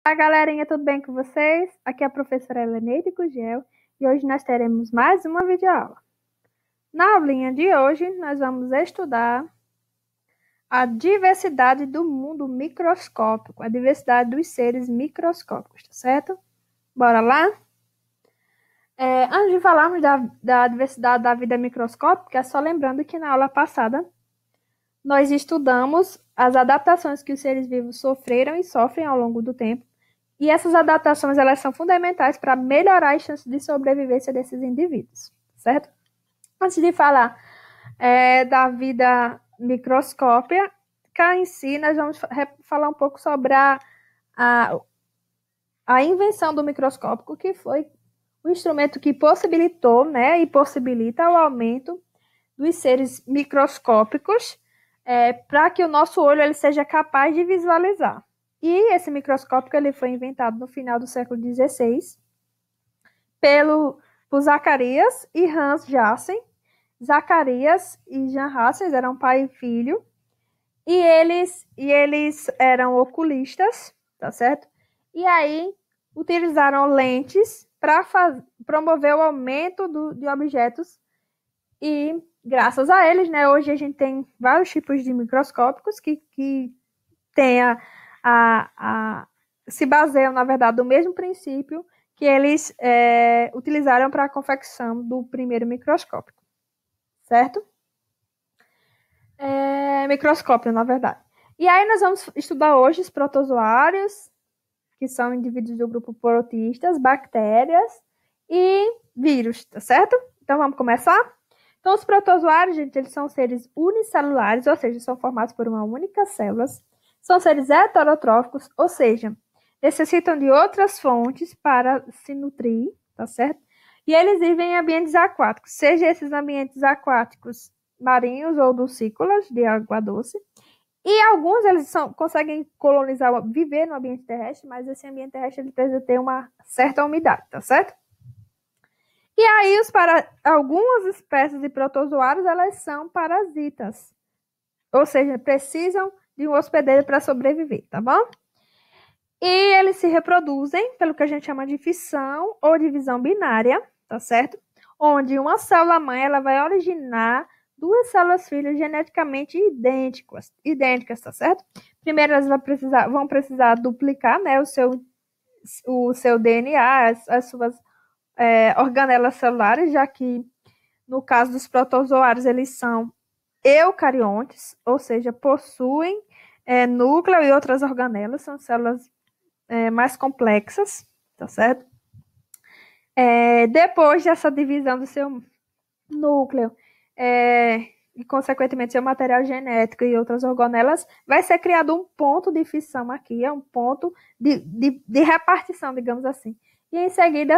Olá, galerinha, tudo bem com vocês? Aqui é a professora Heleneide Gugel e hoje nós teremos mais uma videoaula. Na aulinha de hoje, nós vamos estudar a diversidade do mundo microscópico, a diversidade dos seres microscópicos, tá certo? Bora lá? Antes de falarmos da diversidade da vida microscópica, só lembrando que na aula passada nós estudamos as adaptações que os seres vivos sofreram e sofrem ao longo do tempo. E essas adaptações elas são fundamentais para melhorar as chances de sobrevivência desses indivíduos, certo? Antes de falar da vida microscópica em si, nós vamos falar um pouco sobre a invenção do microscópio, que foi o instrumento que possibilitou, né, e possibilita o aumento dos seres microscópicos para que o nosso olho ele seja capaz de visualizar. E esse microscópio ele foi inventado no final do século XVI por Zacarias e Hans Janssen. Zacarias e Jan Janssen eram pai e filho, e eles eram oculistas, tá certo? E aí utilizaram lentes para promover o aumento de objetos, e graças a eles, né, hoje a gente tem vários tipos de microscópicos que têm se baseiam, na verdade, do mesmo princípio que eles utilizaram para a confecção do primeiro microscópio, certo? Microscópio, na verdade. E aí nós vamos estudar hoje os protozoários, que são indivíduos do grupo protistas, bactérias e vírus, tá certo? Então vamos começar? Então os protozoários, gente, eles são seres unicelulares, ou seja, são formados por uma única célula. São seres heterotróficos, ou seja, necessitam de outras fontes para se nutrir, tá certo? E eles vivem em ambientes aquáticos, seja esses ambientes aquáticos marinhos ou dulcícolas, de água doce. E alguns eles conseguem colonizar, viver no ambiente terrestre, mas esse ambiente terrestre ele precisa ter uma certa umidade, tá certo? E aí, algumas espécies de protozoários, elas são parasitas, ou seja, precisam de um hospedeiro para sobreviver, tá bom? E eles se reproduzem pelo que a gente chama de fissão ou divisão binária, tá certo? Onde uma célula-mãe ela vai originar duas células filhas geneticamente idênticas, tá certo? Primeiro, elas vão precisar duplicar, né, o seu DNA, as suas organelas celulares, já que no caso dos protozoários eles são eucariontes, ou seja, possuem núcleo e outras organelas, são células mais complexas, tá certo? Depois dessa divisão do seu núcleo e, consequentemente, seu material genético e outras organelas, vai ser criado um ponto de fissão aqui, um ponto de repartição, digamos assim. E em seguida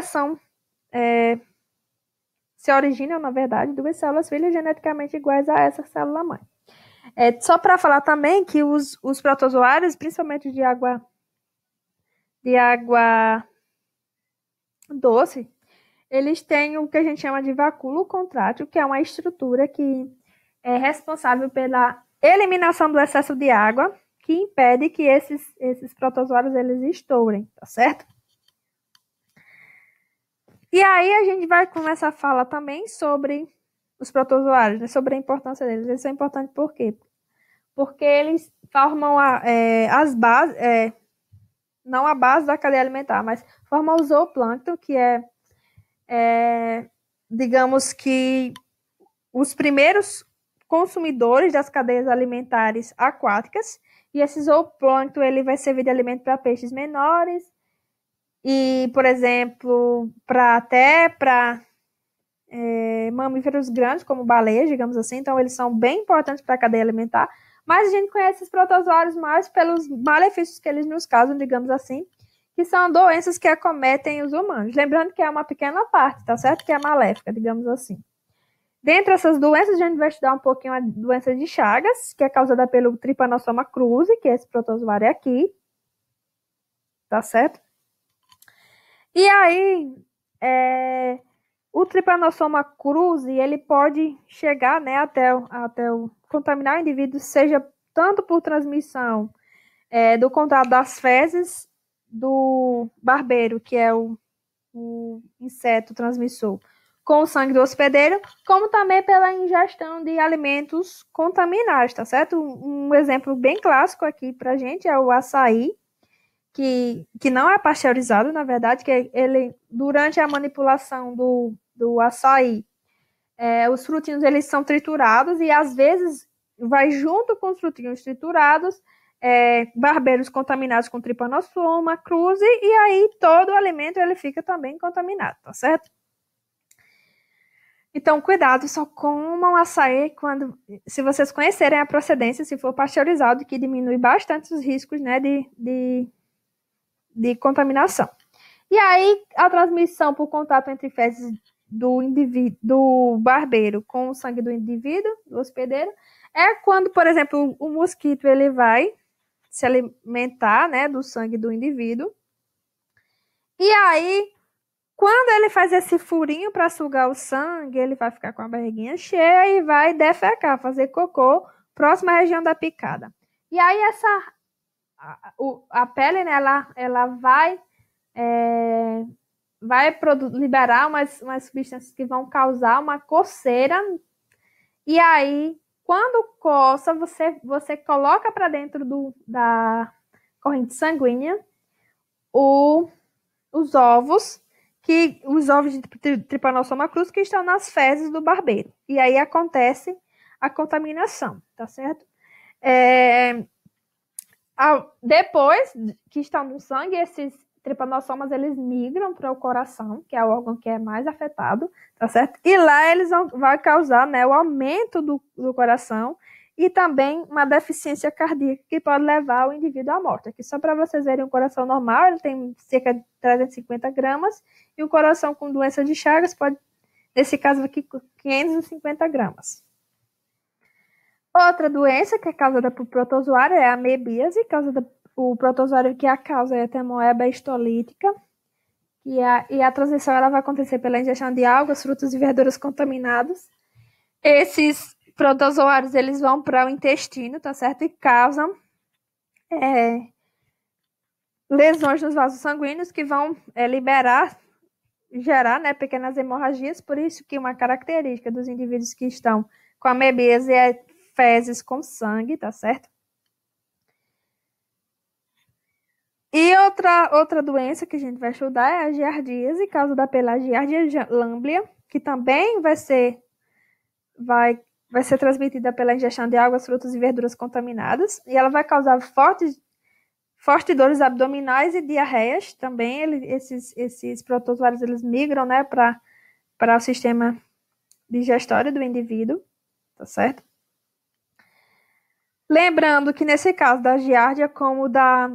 se originam, na verdade, duas células filhas geneticamente iguais a essa célula-mãe. Só para falar também que os protozoários, principalmente de água doce, eles têm o que a gente chama de vacúolo contrátil, que é uma estrutura que é responsável pela eliminação do excesso de água, que impede que esses protozoários eles estourem, tá certo? E aí a gente vai começar a falar também sobre os protozoários, né, sobre a importância deles. Eles são importantes por quê? Porque eles formam as bases, não a base da cadeia alimentar, mas formam o zooplâncton, que digamos que os primeiros consumidores das cadeias alimentares aquáticas, e esse zooplâncton ele vai servir de alimento para peixes menores e, por exemplo, para mamíferos grandes, como baleias, digamos assim. Então, eles são bem importantes para a cadeia alimentar, mas a gente conhece os protozoários mais pelos malefícios que eles nos causam, digamos assim, que são doenças que acometem os humanos. Lembrando que é uma pequena parte, tá certo? Que é maléfica, digamos assim. Dentre essas doenças, a gente vai estudar um pouquinho a doença de Chagas, que é causada pelo Trypanosoma cruzi, que é esse protozoário aqui, tá certo? E aí, o Trypanosoma cruzi, ele pode chegar, né, até o contaminar o indivíduo, seja tanto por transmissão do contato das fezes do barbeiro, que é o inseto transmissor, com o sangue do hospedeiro, como também pela ingestão de alimentos contaminados, tá certo? Um exemplo bem clássico aqui pra gente é o açaí, que não é pasteurizado, na verdade, que ele, durante a manipulação do açaí, os frutinhos eles são triturados e às vezes vai junto com os frutinhos triturados barbeiros contaminados com Trypanosoma cruzi e aí todo o alimento ele fica também contaminado, tá certo? Então, cuidado, só comam açaí quando, se vocês conhecerem a procedência, se for pasteurizado, que diminui bastante os riscos, né, de contaminação. E aí, a transmissão por contato entre fezes do barbeiro com o sangue do indivíduo, do hospedeiro, é quando, por exemplo, o mosquito ele vai se alimentar, né, do sangue do indivíduo. E aí, quando ele faz esse furinho para sugar o sangue, ele vai ficar com a barriguinha cheia e vai defecar, fazer cocô, próxima à região da picada. E aí, a pele, né, ela vai liberar umas substâncias que vão causar uma coceira. E aí, quando coça, você coloca para dentro da corrente sanguínea os ovos de Trypanosoma cruzi que estão nas fezes do barbeiro. E aí acontece a contaminação, tá certo? Depois que estão no sangue, esses tripanossomas eles migram para o coração, que é o órgão que é mais afetado, tá certo? E lá eles vão causar, né, o aumento do coração e também uma deficiência cardíaca que pode levar o indivíduo à morte. Aqui só para vocês verem, um coração normal ele tem cerca de 350 gramas e um coração com doença de Chagas pode, nesse caso aqui, 550 gramas. Outra doença que é causada por protozoário é a amebíase, o protozoário que a causa é a Temoeba histolítica, e a transmissão ela vai acontecer pela ingestão de algas, frutas e verduras contaminadas. Esses protozoários eles vão para o intestino, tá certo? E causam lesões nos vasos sanguíneos que vão gerar, né, pequenas hemorragias. Por isso que uma característica dos indivíduos que estão com amebíase é fezes com sangue, tá certo? E outra doença que a gente vai estudar é a giardíase, causa da Pelagiardia lamblia, que também vai ser transmitida pela ingestão de águas, frutas e verduras contaminadas, e ela vai causar fortes dores abdominais e diarreias também. Esses protozoários eles migram, né, para o sistema digestório do indivíduo, tá certo? Lembrando que nesse caso da giardia, como da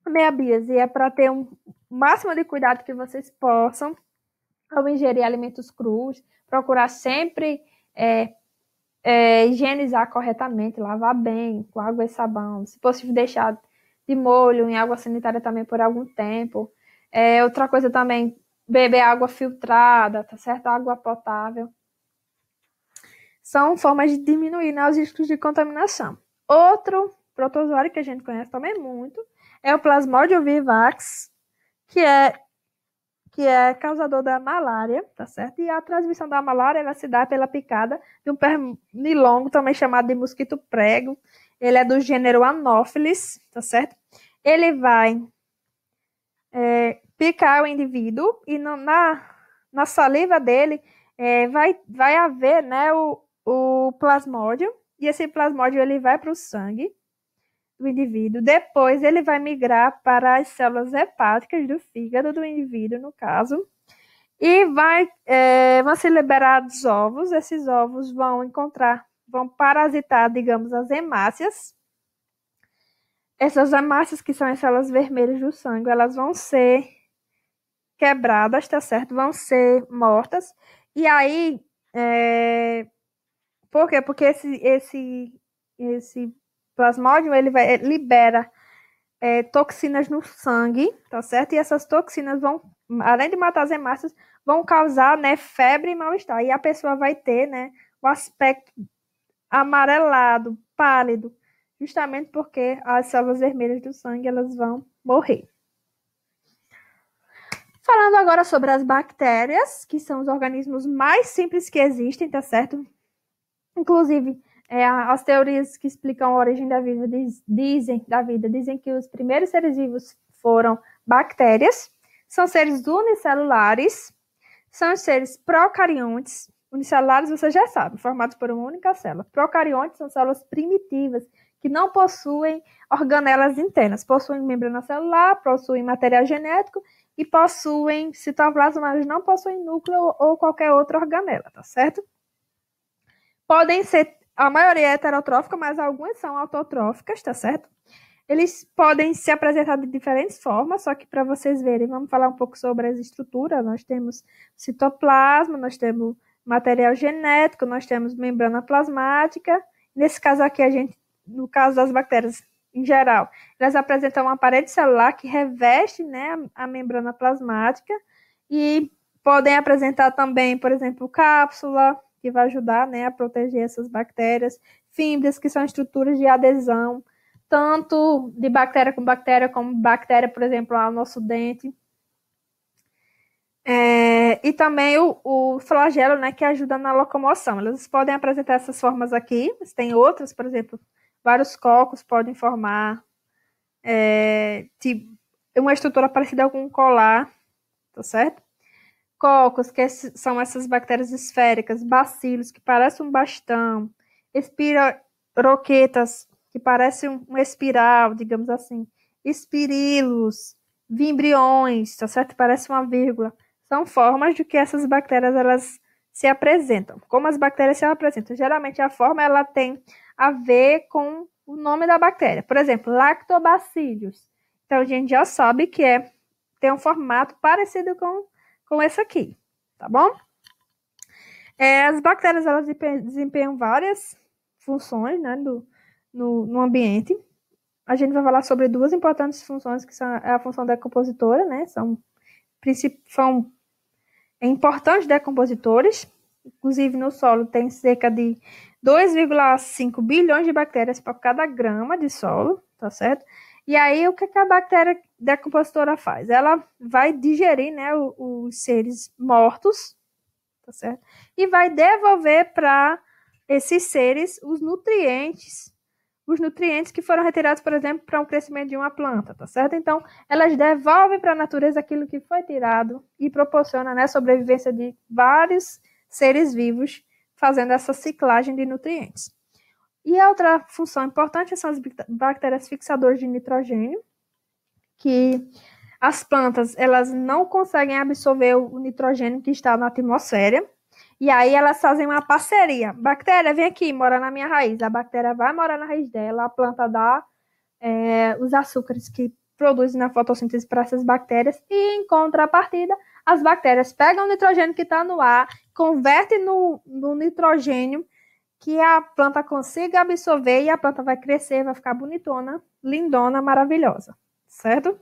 amebíase, é para ter um máximo de cuidado que vocês possam ao ingerir alimentos crus, procurar sempre higienizar corretamente, lavar bem com água e sabão, se possível deixar de molho em água sanitária também por algum tempo. Outra coisa também, beber água filtrada, tá certo? Água potável. São formas de diminuir, né, os riscos de contaminação. Outro protozoário que a gente conhece também muito é o Plasmodium vivax, que é causador da malária, tá certo? E a transmissão da malária ela se dá pela picada de um pernilongo, também chamado de mosquito prego. Ele é do gênero Anopheles, tá certo? Ele vai picar o indivíduo e na saliva dele vai haver, né, o plasmódio, e esse plasmódio ele vai para o sangue do indivíduo. Depois ele vai migrar para as células hepáticas do fígado do indivíduo, no caso, e vão se liberar os ovos. Esses ovos vão parasitar, digamos, as hemácias. Essas hemácias, que são as células vermelhas do sangue, elas vão ser quebradas, tá certo? Vão ser mortas. E aí, por quê? Porque esse plasmódio, ele libera toxinas no sangue, tá certo? E essas toxinas vão, além de matar as hemácias, vão causar, né, febre e mal-estar. E a pessoa vai ter, né, o aspecto amarelado, pálido, justamente porque as células vermelhas do sangue, elas vão morrer. agora sobre as bactérias, que são os organismos mais simples que existem, tá certo? Inclusive, as teorias que explicam a origem da vida dizem que os primeiros seres vivos foram bactérias, são seres unicelulares, são os seres procariontes. Unicelulares, você já sabe, formados por uma única célula. Procariontes são células primitivas, que não possuem organelas internas. Possuem membrana celular, possuem material genético e possuem citoplasma, mas não possuem núcleo ou qualquer outra organela, tá certo? Podem ser, a maioria é heterotrófica, mas algumas são autotróficas, tá certo? Eles podem se apresentar de diferentes formas, só que para vocês verem, vamos falar um pouco sobre as estruturas. Nós temos citoplasma, nós temos material genético, nós temos membrana plasmática. Nesse caso aqui, no caso das bactérias em geral, elas apresentam uma parede celular que reveste, né, a membrana plasmática e podem apresentar também, por exemplo, cápsula, que vai ajudar, né, a proteger essas bactérias, fibras, que são estruturas de adesão, tanto de bactéria, como bactéria, por exemplo, ao nosso dente. E também o flagelo, né, que ajuda na locomoção. Elas podem apresentar essas formas aqui, mas tem outras, por exemplo, vários cocos podem formar uma estrutura parecida com um colar, tá certo? Cocos, que são essas bactérias esféricas, bacilos, que parecem um bastão, espiroquetas, que parecem uma espiral, digamos assim, espirilos, vimbriões, tá certo? Parece uma vírgula. São formas de que essas bactérias elas se apresentam. Como as bactérias se apresentam? Geralmente a forma ela tem a ver com o nome da bactéria. Por exemplo, lactobacillus. Então a gente já sabe que tem um formato parecido com esse aqui, tá bom? As bactérias elas desempenham várias funções, né, no ambiente. A gente vai falar sobre duas importantes funções, que são a função decompositora, né, são importantes decompositores. Inclusive no solo tem cerca de 2,5 bilhões de bactérias para cada grama de solo, tá certo? E aí, o que a bactéria decompositora faz? Ela vai digerir, né, os seres mortos, tá certo? E vai devolver para esses seres os nutrientes que foram retirados, por exemplo, para um crescimento de uma planta, tá certo? Então, elas devolvem para a natureza aquilo que foi tirado e proporciona, né, sobrevivência de vários seres vivos fazendo essa ciclagem de nutrientes. E a outra função importante são as bactérias fixadoras de nitrogênio, que as plantas elas não conseguem absorver o nitrogênio que está na atmosfera, e aí elas fazem uma parceria. Bactéria, vem aqui, mora na minha raiz. A bactéria vai morar na raiz dela, a planta dá os açúcares que produzem na fotossíntese para essas bactérias, e em contrapartida, as bactérias pegam o nitrogênio que está no ar, convertem no nitrogênio que a planta consiga absorver e a planta vai crescer, vai ficar bonitona, lindona, maravilhosa, certo?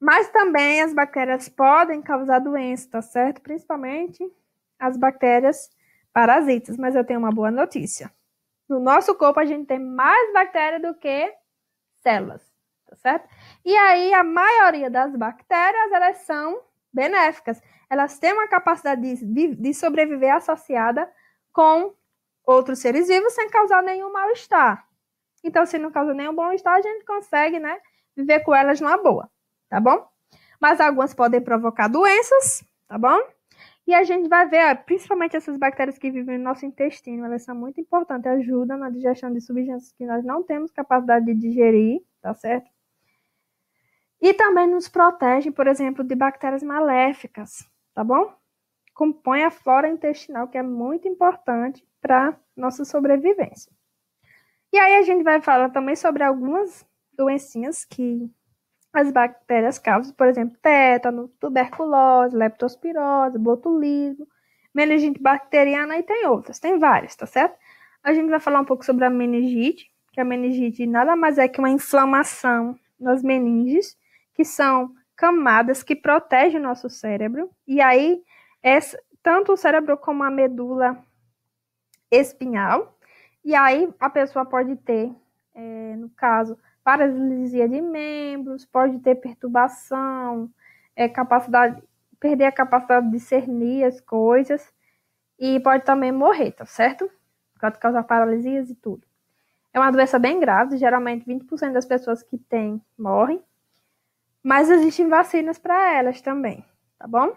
Mas também as bactérias podem causar doenças, tá certo? Principalmente as bactérias parasitas, mas eu tenho uma boa notícia. No nosso corpo a gente tem mais bactérias do que células, tá certo? E aí a maioria das bactérias, elas são benéficas. Elas têm uma capacidade de sobreviver associada com outros seres vivos sem causar nenhum mal-estar. Então, se não causa nenhum mal-estar, a gente consegue, né, viver com elas numa boa, tá bom? Mas algumas podem provocar doenças, tá bom? E a gente vai ver, principalmente essas bactérias que vivem no nosso intestino, elas são muito importantes, ajudam na digestão de substâncias que nós não temos capacidade de digerir, tá certo? E também nos protegem, por exemplo, de bactérias maléficas, tá bom? Compõe a flora intestinal, que é muito importante para nossa sobrevivência. E aí a gente vai falar também sobre algumas doencinhas que as bactérias causam, por exemplo, tétano, tuberculose, leptospirose, botulismo, meningite bacteriana e tem outras, tem várias, tá certo? A gente vai falar um pouco sobre a meningite, que a meningite nada mais é que uma inflamação nas meninges, que são camadas que protegem o nosso cérebro, e aí tanto o cérebro como a medula espinhal, e aí a pessoa pode ter, no caso, paralisia de membros, pode ter perturbação perder a capacidade de discernir as coisas e pode também morrer, tá certo? Pode causar paralisias e tudo. É uma doença bem grave, geralmente 20% das pessoas que têm morrem, mas existem vacinas para elas também, tá bom?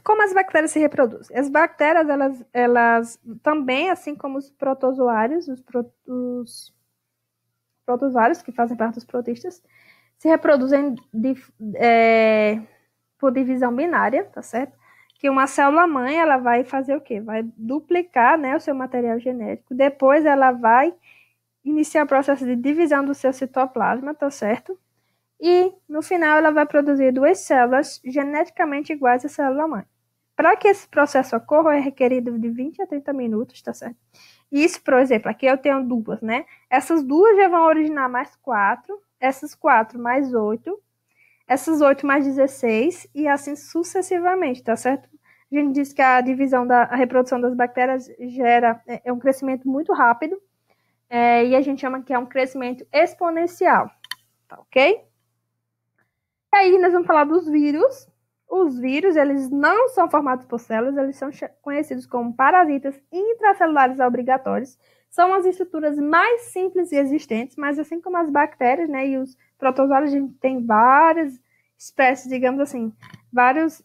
Como as bactérias se reproduzem? As bactérias, elas também, assim como os protozoários, os protozoários, que fazem parte dos protistas, se reproduzem por divisão binária, tá certo? Que uma célula-mãe, ela vai fazer o quê? Vai duplicar, né, o seu material genético. Depois, ela vai iniciar o processo de divisão do seu citoplasma, tá certo? E, no final, ela vai produzir duas células geneticamente iguais à célula-mãe. Para que esse processo ocorra, é requerido de 20 a 30 minutos, tá certo? Isso, por exemplo, aqui eu tenho duas, né? Essas duas já vão originar mais 4, essas 4 mais 8, essas 8 mais 16, e assim sucessivamente, tá certo? A gente diz que a reprodução das bactérias gera um crescimento muito rápido, e a gente chama que é um crescimento exponencial, tá ok? E aí nós vamos falar dos vírus. Os vírus, eles não são formados por células, eles são conhecidos como parasitas intracelulares obrigatórios. São as estruturas mais simples existentes, mas assim como as bactérias, né, e os protozoários, a gente tem várias espécies, digamos assim, várias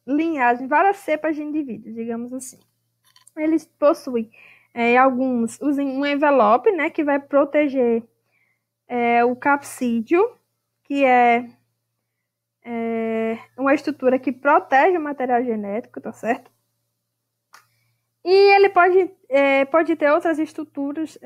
linhagens, várias cepas de indivíduos, digamos assim. Eles possuem alguns usam um envelope, né, que vai proteger o capsídeo, que é uma estrutura que protege o material genético, tá certo? E ele pode ter outras estruturas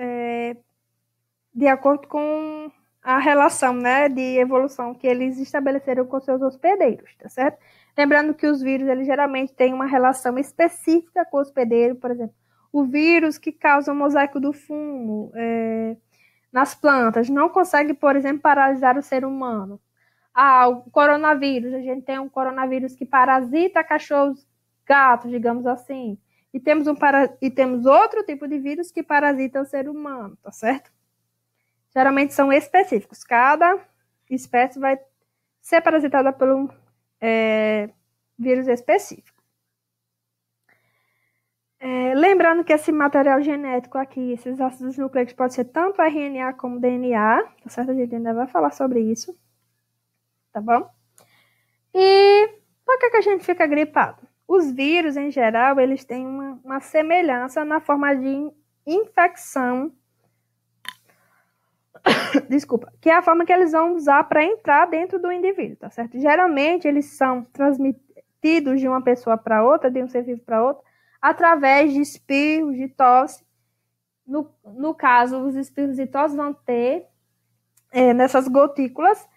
de acordo com a relação, né, de evolução que eles estabeleceram com seus hospedeiros, tá certo? Lembrando que os vírus, eles geralmente têm uma relação específica com o hospedeiro, por exemplo, o vírus que causa o mosaico do fungo nas plantas não consegue, por exemplo, paralisar o ser humano. O coronavírus, a gente tem um coronavírus que parasita cachorros, gatos, digamos assim. E temos outro tipo de vírus que parasita o ser humano, tá certo? Geralmente são específicos. Cada espécie vai ser parasitada por um vírus específico. Lembrando que esse material genético aqui, esses ácidos nucleicos, pode ser tanto RNA como DNA, tá certo? A gente ainda vai falar sobre isso, tá bom? E por que a gente fica gripado? Os vírus, em geral, eles têm uma semelhança na forma de infecção, desculpa, que é a forma que eles vão usar para entrar dentro do indivíduo, tá certo? Geralmente, eles são transmitidos de uma pessoa para outra, de um ser vivo para outro, através de espirros, de tosse. No caso, os espirros de tosse vão ter, nessas gotículas,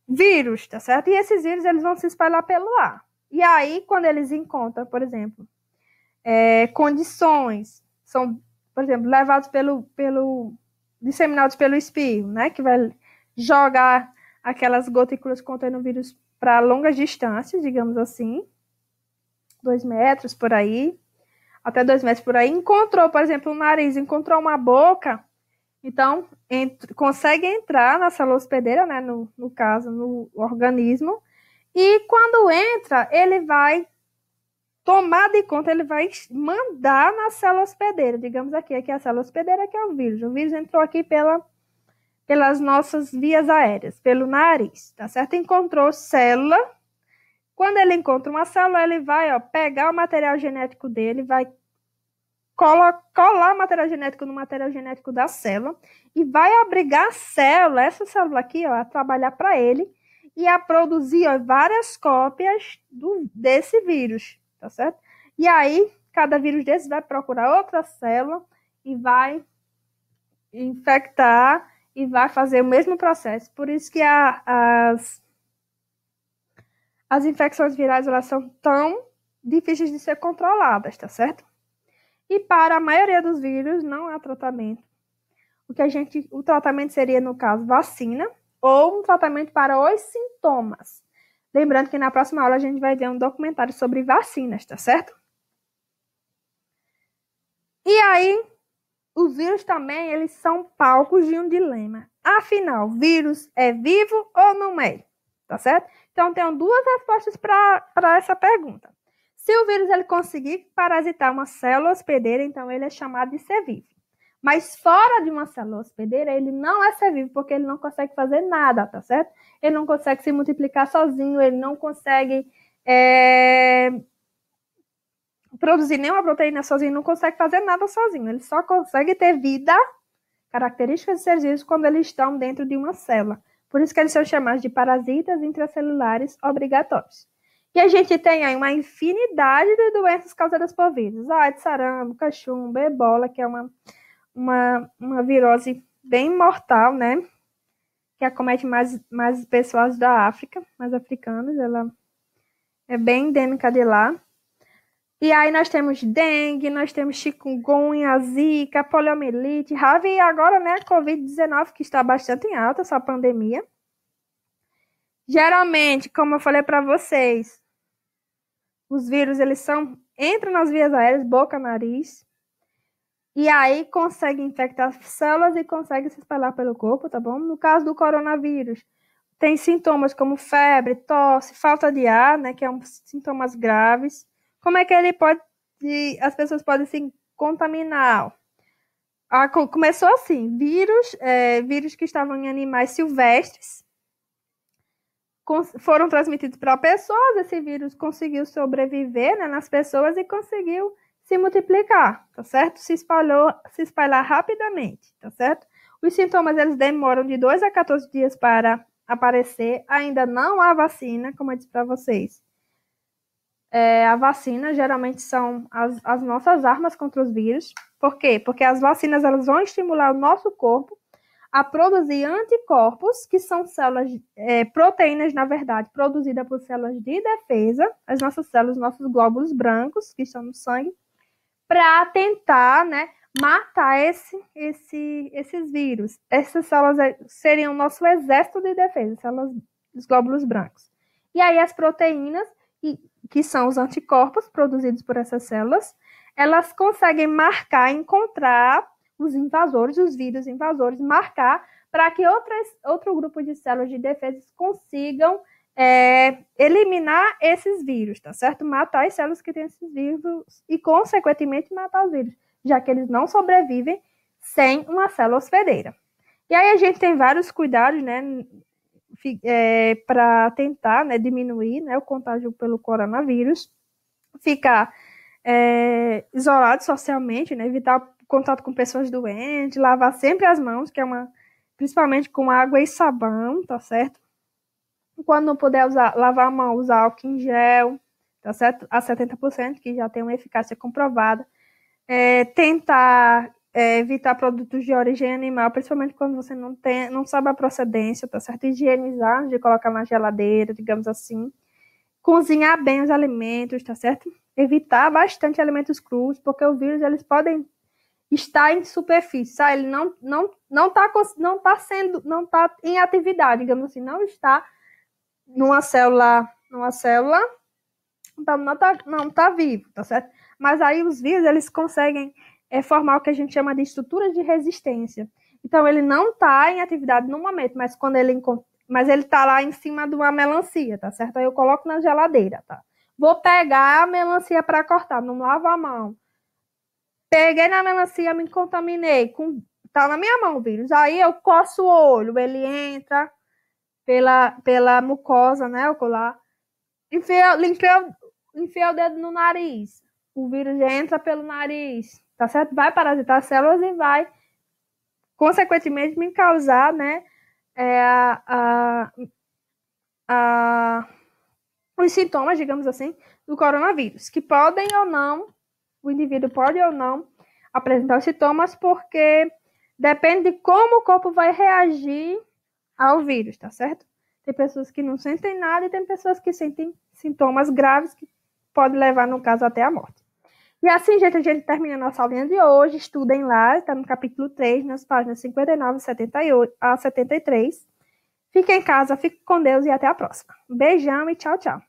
vírus, tá certo? E esses vírus, eles vão se espalhar pelo ar. E aí, quando eles encontram, por exemplo, condições, são, por exemplo, levados disseminados pelo espirro, né? Que vai jogar aquelas gotículas contendo vírus para longas distâncias, digamos assim, 2 metros por aí, até 2 metros por aí. Encontrou, por exemplo, um nariz, encontrou uma boca, então consegue entrar na célula hospedeira, né? No caso, no organismo. E quando entra, ele vai tomar de conta, ele vai mandar na célula hospedeira. Digamos aqui é a célula hospedeira, que é o vírus. O vírus entrou aqui pelas nossas vias aéreas, pelo nariz, tá certo? Encontrou célula. Quando ele encontra uma célula, ele vai pegar o material genético dele, vai colar o material genético no material genético da célula e vai obrigar a célula, essa célula aqui, a trabalhar para ele e a produzir várias cópias desse vírus, tá certo? E aí, cada vírus desse vai procurar outra célula e vai infectar e vai fazer o mesmo processo. Por isso que as infecções virais, elas são tão difíceis de ser controladas, tá certo? E para a maioria dos vírus não há tratamento. O tratamento seria, no caso, vacina ou um tratamento para os sintomas. Lembrando que na próxima aula a gente vai ver um documentário sobre vacinas, tá certo? E aí, os vírus também, eles são palcos de um dilema. Afinal, vírus é vivo ou não é? Tá certo? Então, tenho duas respostas para essa pergunta. Se o vírus ele conseguir parasitar uma célula hospedeira, então ele é chamado de ser vivo. Mas fora de uma célula hospedeira, ele não é ser vivo, porque ele não consegue fazer nada, tá certo? Ele não consegue se multiplicar sozinho, ele não consegue produzir nenhuma proteína sozinho, não consegue fazer nada sozinho. Ele só consegue ter vida, características de seres vivos, quando eles estão dentro de uma célula. Por isso que eles são chamados de parasitas intracelulares obrigatórios. E a gente tem aí uma infinidade de doenças causadas por vírus. AIDS, sarampo, cachumba, ebola, que é uma virose bem mortal, né? Que acomete mais pessoas da África, mais africanos. Ela é bem endêmica de lá. E aí nós temos dengue, nós temos chikungunya, zika, poliomielite, raiva e agora, né, Covid-19, que está bastante em alta, essa pandemia. Geralmente, como eu falei para vocês, os vírus, eles entram nas vias aéreas, boca, nariz, e aí conseguem infectar células e conseguem se espalhar pelo corpo, tá bom? No caso do coronavírus, tem sintomas como febre, tosse, falta de ar, né, que é sintomas graves. Como é que as pessoas podem se contaminar? Começou assim, vírus que estavam em animais silvestres, foram transmitidos para pessoas, esse vírus conseguiu sobreviver, né, nas pessoas e conseguiu se multiplicar, tá certo? Se espalhar rapidamente, tá certo? Os sintomas, eles demoram de 2 a 14 dias para aparecer, ainda não há vacina, como eu disse para vocês. A vacina geralmente são as nossas armas contra os vírus. Por quê? Porque as vacinas elas vão estimular o nosso corpo a produzir anticorpos, que são células, proteínas, na verdade, produzidas por células de defesa, as nossas células, nossos glóbulos brancos, que estão no sangue, para tentar, né, matar esses vírus. Essas células seriam o nosso exército de defesa, células dos glóbulos brancos. E aí as proteínas, que são os anticorpos produzidos por essas células, elas conseguem encontrar os invasores, os vírus invasores, marcar para que outro grupo de células de defesa consigam eliminar esses vírus, tá certo? Matar as células que têm esses vírus e, consequentemente, matar os vírus, já que eles não sobrevivem sem uma célula hospedeira. E aí a gente tem vários cuidados, né, para tentar, né, diminuir, né, o contágio pelo coronavírus, ficar isolado socialmente, né, evitar contato com pessoas doentes, lavar sempre as mãos, que principalmente com água e sabão, tá certo? Quando não puder lavar a mão, usar álcool em gel, tá certo? A 70%, que já tem uma eficácia comprovada. Tentar evitar produtos de origem animal, principalmente quando você não sabe a procedência, tá certo? Higienizar antes de colocar na geladeira, digamos assim. Cozinhar bem os alimentos, tá certo? Evitar bastante alimentos crus, porque os vírus, eles podem estar em superfície, tá? Ele não tá em atividade, digamos assim, não está numa célula, então não tá vivo, tá certo? Mas aí os vírus, eles conseguem formar o que a gente chama de estruturas de resistência. Então ele não tá em atividade no momento, mas ele tá lá em cima de uma melancia, tá certo? Aí eu coloco na geladeira, tá? Vou pegar a melancia para cortar, não lavo a mão. Peguei na melancia, me contaminei, tá na minha mão o vírus. Aí eu coço o olho, ele entra pela mucosa, né, ocular. Enfiei o dedo no nariz. O vírus entra pelo nariz, tá certo? Vai parasitar as células e vai, consequentemente, me causar, né, os sintomas, digamos assim, do coronavírus, que podem ou não, o indivíduo pode ou não apresentar os sintomas, porque depende de como o corpo vai reagir ao vírus, tá certo? Tem pessoas que não sentem nada e tem pessoas que sentem sintomas graves que podem levar, no caso, até a morte. E assim, gente, a gente termina a nossa aulinha de hoje. Estudem lá, está no capítulo 3, nas páginas 59 a 73. Fiquem em casa, fiquem com Deus e até a próxima. Beijão e tchau, tchau.